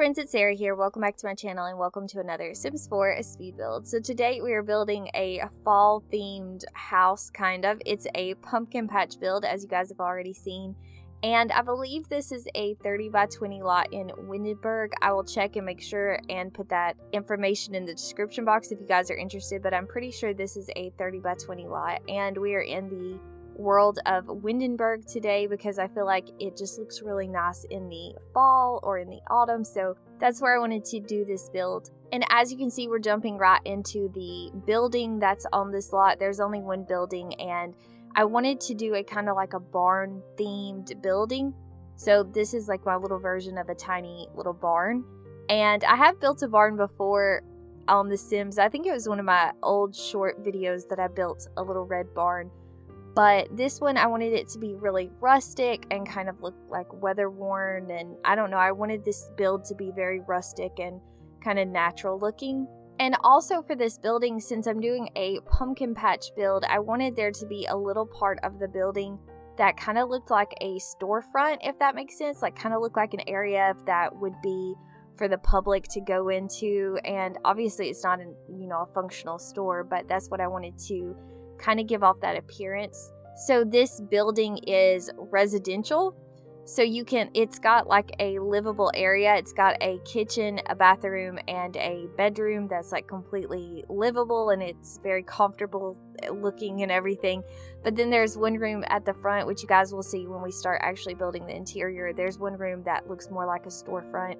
friends, it's Sarah here. Welcome back to my channel and welcome to another Sims 4 speed build. So today we are building a fall themed house, kind of. It's a pumpkin patch build, as you guys have already seen. And I believe this is a 30 by 20 lot in Windenburg. I will check and make sure and put that information in the description box if you guys are interested. But I'm pretty sure this is a 30 by 20 lot. And we are in the world of Windenburg today because I feel like it just looks really nice in the fall or in the autumn, so that's where I wanted to do this build. And as you can see, we're jumping right into the building that's on this lot. There's only one building, and I wanted to do a kind of like a barn themed building, so this is like my little version of a tiny little barn. And I have built a barn before on The Sims. I think it was one of my old short videos that I built a little red barn. But this one, I wanted it to be really rustic and kind of look like weather worn. And I don't know, I wanted this build to be very rustic and kind of natural looking. And also for this building, since I'm doing a pumpkin patch build, I wanted there to be a little part of the building that kind of looked like a storefront, if that makes sense. Like kind of looked like an area that would be for the public to go into. And obviously it's not a functional store, but that's what I wanted to kind of give off that appearance. So this building is residential, so it's got like a livable area. It's got a kitchen, a bathroom, and a bedroom that's like completely livable, and it's very comfortable looking and everything. But then there's one room at the front, which you guys will see when we start actually building the interior. There's one room that looks more like a storefront.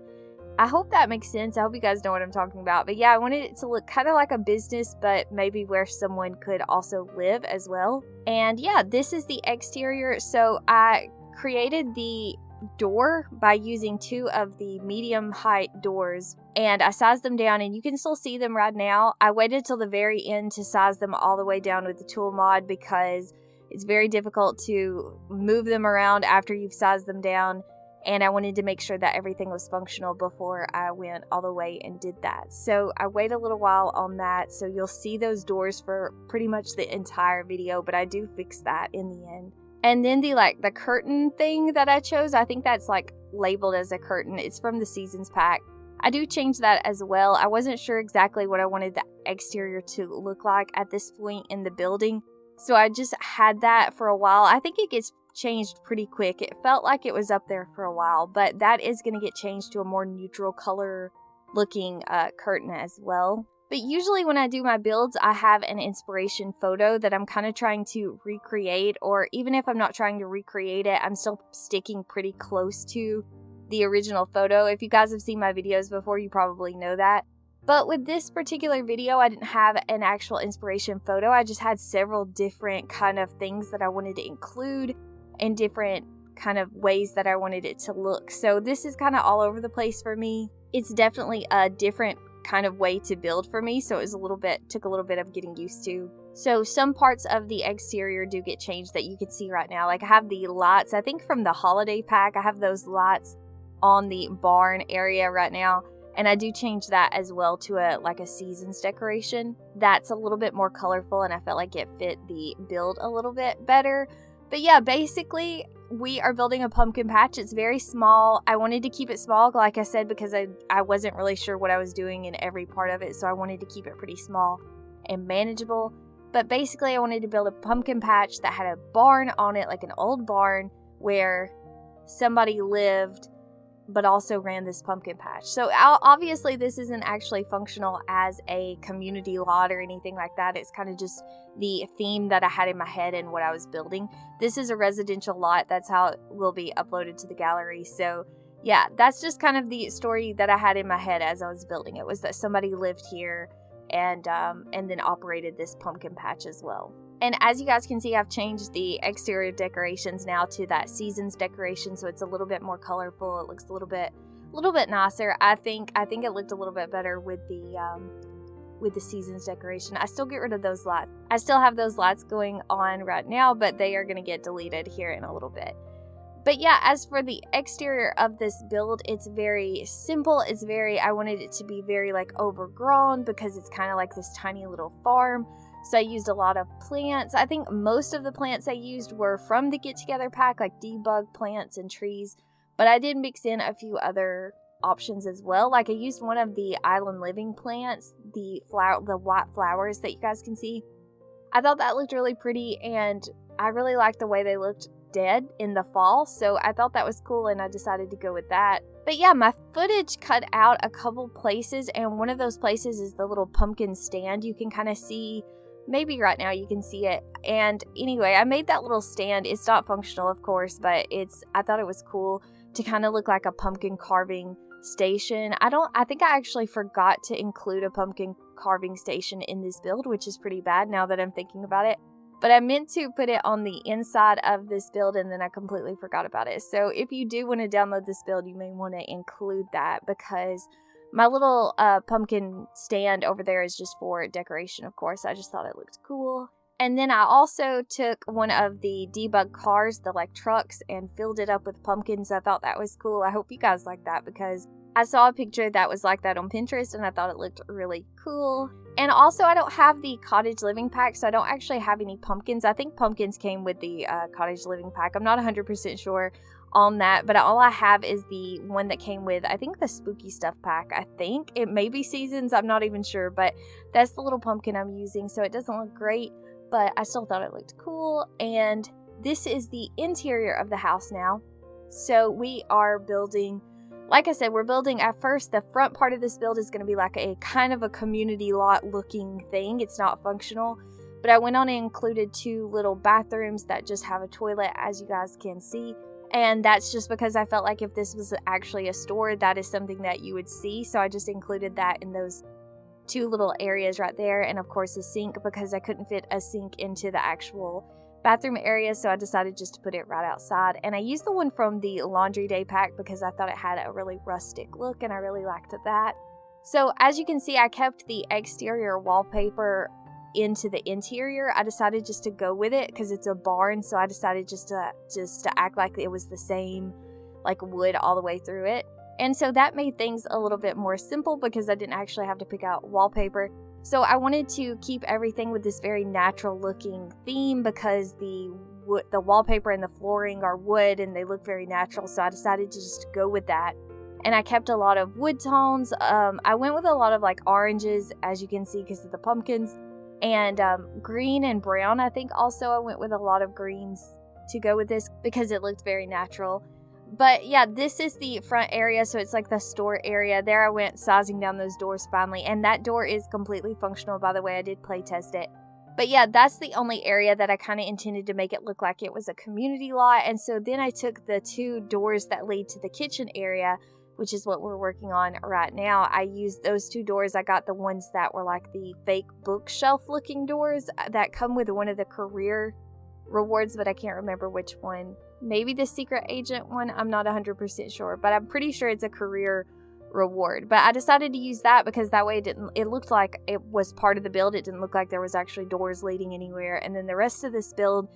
I hope that makes sense. I hope you guys know what I'm talking about. But yeah, I wanted it to look kind of like a business, but maybe where someone could also live as well. And yeah, this is the exterior. So I created the door by using two of the medium height doors, and I sized them down, and you can still see them right now. I waited till the very end to size them all the way down with the tool mod because it's very difficult to move them around after you've sized them down. And I wanted to make sure that everything was functional before I went all the way and did that. So I wait a little while on that. So you'll see those doors for pretty much the entire video, but I do fix that in the end. And then the curtain thing that I chose, I think that's like labeled as a curtain. It's from the Seasons pack. I do change that as well. I wasn't sure exactly what I wanted the exterior to look like at this point in the building. So I just had that for a while. I think it gets changed pretty quick. It felt like it was up there for a while, but that is going to get changed to a more neutral color looking curtain as well. But usually when I do my builds, I have an inspiration photo that I'm kind of trying to recreate, or even if I'm not trying to recreate it, I'm still sticking pretty close to the original photo. If you guys have seen my videos before, you probably know that. But with this particular video, I didn't have an actual inspiration photo. I just had several different kind of things that I wanted to include in different kind of ways that I wanted it to look. So this is kind of all over the place for me. It's definitely a different kind of way to build for me, so it was took a little bit of getting used to. So some parts of the exterior do get changed that you can see right now. Like I have the lights, I think from the holiday pack, I have those lights on the barn area right now. And I do change that as well to a seasons decoration. That's a little bit more colorful, and I felt like it fit the build a little bit better. But yeah, basically, we are building a pumpkin patch. It's very small. I wanted to keep it small, like I said, because I wasn't really sure what I was doing in every part of it. So I wanted to keep it pretty small and manageable. But basically, I wanted to build a pumpkin patch that had a barn on it, like an old barn where somebody lived but also ran this pumpkin patch. So obviously this isn't actually functional as a community lot or anything like that. It's kind of just the theme that I had in my head and what I was building. This is a residential lot. That's how it will be uploaded to the gallery. So yeah, that's just kind of the story that I had in my head as I was building it, was that somebody lived here and then operated this pumpkin patch as well. And as you guys can see, I've changed the exterior decorations now to that seasons decoration, so it's a little bit more colorful. It looks a little bit nicer. I think it looked a little bit better with the seasons decoration. I still get rid of those lights. I still have those lights going on right now, but they are going to get deleted here in a little bit. But yeah, as for the exterior of this build, it's very simple. I wanted it to be very like overgrown because it's kind of like this tiny little farm. So I used a lot of plants. I think most of the plants I used were from the Get Together pack, like debug plants and trees. But I did mix in a few other options as well. Like I used one of the island living plants, the white flowers that you guys can see. I thought that looked really pretty, and I really liked the way they looked dead in the fall, so I thought that was cool and I decided to go with that. But yeah, my footage cut out a couple places, and one of those places is the little pumpkin stand. You can kind of see, maybe right now you can see it. And anyway, I made that little stand. It's not functional, of course, but I thought it was cool to kind of look like a pumpkin carving station. I think I actually forgot to include a pumpkin carving station in this build, which is pretty bad now that I'm thinking about it. But I meant to put it on the inside of this build, and then I completely forgot about it. So if you do want to download this build, you may want to include that, because my little pumpkin stand over there is just for decoration, of course. I just thought it looked cool. And then I also took one of the debug cars, the like trucks, and filled it up with pumpkins. I thought that was cool. I hope you guys like that, because I saw a picture that was like that on Pinterest and I thought it looked really cool. And also, I don't have the cottage living pack, so I don't actually have any pumpkins. I think pumpkins came with the cottage living pack. I'm not 100% sure on that, but all I have is the one that came with, I think, the spooky stuff pack. I think it may be seasons, I'm not even sure, but that's the little pumpkin I'm using. So it doesn't look great, but I still thought it looked cool. And this is the interior of the house now. So we are building, like I said, we're building, at first, the front part of this build is going to be like a kind of a community lot looking thing. It's not functional, but I went on and included 2 little bathrooms that just have a toilet, as you guys can see. And that's just because I felt like if this was actually a store, that is something that you would see. So I just included that in those 2 little areas right there. And of course a sink, because I couldn't fit a sink into the actual bathroom area, so I decided just to put it right outside. And I used the one from the laundry day pack because I thought it had a really rustic look and I really liked that. So as you can see, I kept the exterior wallpaper into the interior. I decided just to go with it because it's a barn, so I decided just to act like it was the same like wood all the way through it. And so that made things a little bit more simple because I didn't actually have to pick out wallpaper. So I wanted to keep everything with this very natural looking theme because the wallpaper and the flooring are wood and they look very natural. So I decided to just go with that. And I kept a lot of wood tones. I went with a lot of like oranges, as you can see, because of the pumpkins. And green and brown. I think also I went with a lot of greens to go with this because it looked very natural. But yeah, this is the front area, so it's like the store area. There I went sizing down those doors finally, and that door is completely functional, by the way. I did play test it. But yeah, that's the only area that I kind of intended to make it look like it was a community lot. And so then I took the 2 doors that lead to the kitchen area, which is what we're working on right now. I used those 2 doors. I got the ones that were like the fake bookshelf looking doors that come with one of the career rewards, but I can't remember which one. Maybe the secret agent one, I'm not 100% sure, but I'm pretty sure it's a career reward. But I decided to use that because that way it looked like it was part of the build. It didn't look like there was actually doors leading anywhere. And then the rest of this build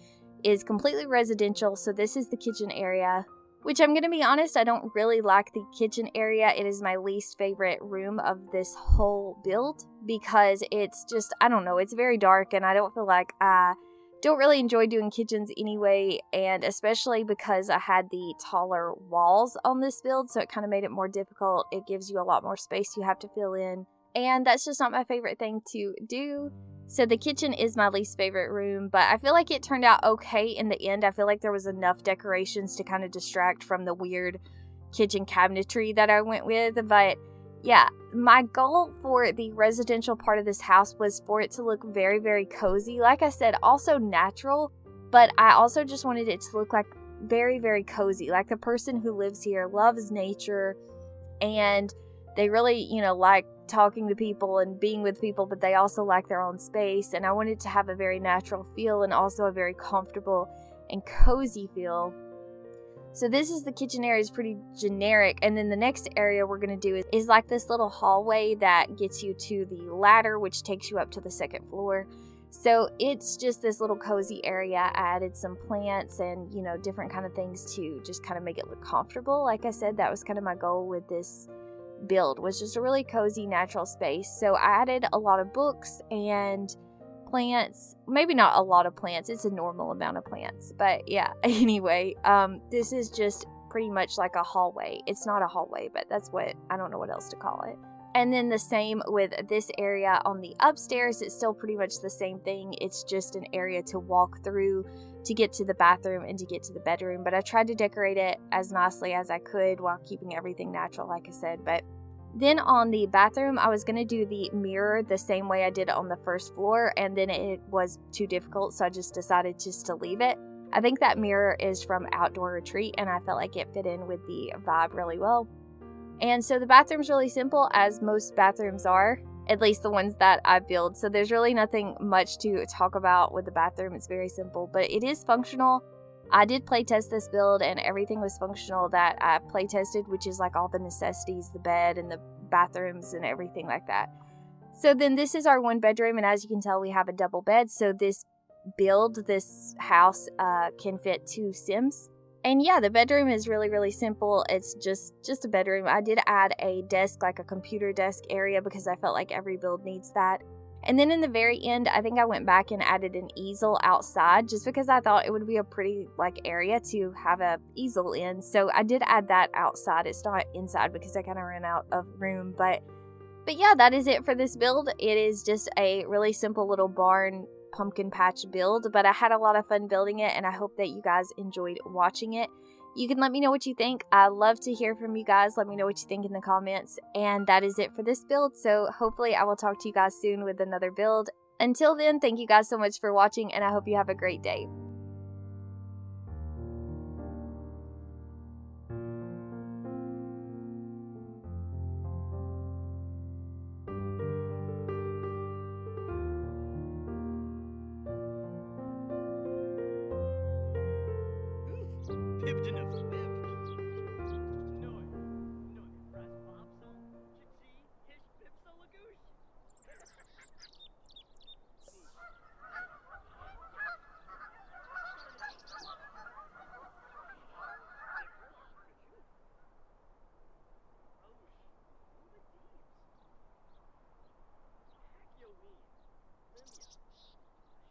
is completely residential. So this is the kitchen area, which I'm going to be honest, I don't really like the kitchen area. It is my least favorite room of this whole build because it's just, I don't know, it's very dark and I don't feel like I don't really enjoy doing kitchens anyway, and especially because I had the taller walls on this build, so it kind of made it more difficult. It gives you a lot more space you have to fill in, and that's just not my favorite thing to do. So the kitchen is my least favorite room, but I feel like it turned out okay in the end. I feel like there was enough decorations to kind of distract from the weird kitchen cabinetry that I went with, but yeah, my goal for the residential part of this house was for it to look very, very cozy. Like I said, also natural, but I also just wanted it to look like very, very cozy. Like the person who lives here loves nature and they really, like talking to people and being with people, but they also like their own space. And I wanted to have a very natural feel and also a very comfortable and cozy feel. So this is the kitchen area, is pretty generic, and then the next area we're going to do is like this little hallway that gets you to the ladder, which takes you up to the 2nd floor. So it's just this little cozy area. I added some plants and, different kind of things to just kind of make it look comfortable. Like I said, that was kind of my goal with this build, was just a really cozy, natural space. So I added a lot of books and plants, maybe not a lot of plants, it's a normal amount of plants, but yeah, anyway, this is just pretty much like a hallway. It's not a hallway, but that's what, I don't know what else to call it. And then the same with this area on the upstairs. It's still pretty much the same thing. It's just an area to walk through to get to the bathroom and to get to the bedroom. But I tried to decorate it as nicely as I could while keeping everything natural, like I said. But then on the bathroom, I was going to do the mirror the same way I did on the first floor. And then it was too difficult, so I just decided just to leave it. I think that mirror is from Outdoor Retreat, and I felt like it fit in with the vibe really well. And so the bathroom's really simple, as most bathrooms are, at least the ones that I build. So there's really nothing much to talk about with the bathroom. It's very simple, but it is functional. I did play test this build, and everything was functional that I play tested, which is like all the necessities, the bed and the bathrooms and everything like that. So then this is our one bedroom, and as you can tell, we have a double bed. So this house can fit 2 Sims. And yeah, the bedroom is really, really simple. It's just a bedroom. I did add a desk, like a computer desk area, because I felt like every build needs that. And then in the very end, I think I went back and added an easel outside, just because I thought it would be a pretty area to have a easel in. So I did add that outside. It's not inside because I kind of ran out of room. But yeah, that is it for this build. It is just a really simple little barn pumpkin patch build, but I had a lot of fun building it, and I hope that you guys enjoyed watching it. You can let me know what you think. I love to hear from you guys. Let me know what you think in the comments. And that is it for this build, so hopefully I will talk to you guys soon with another build. Until then, thank you guys so much for watching, and I hope you have a great day.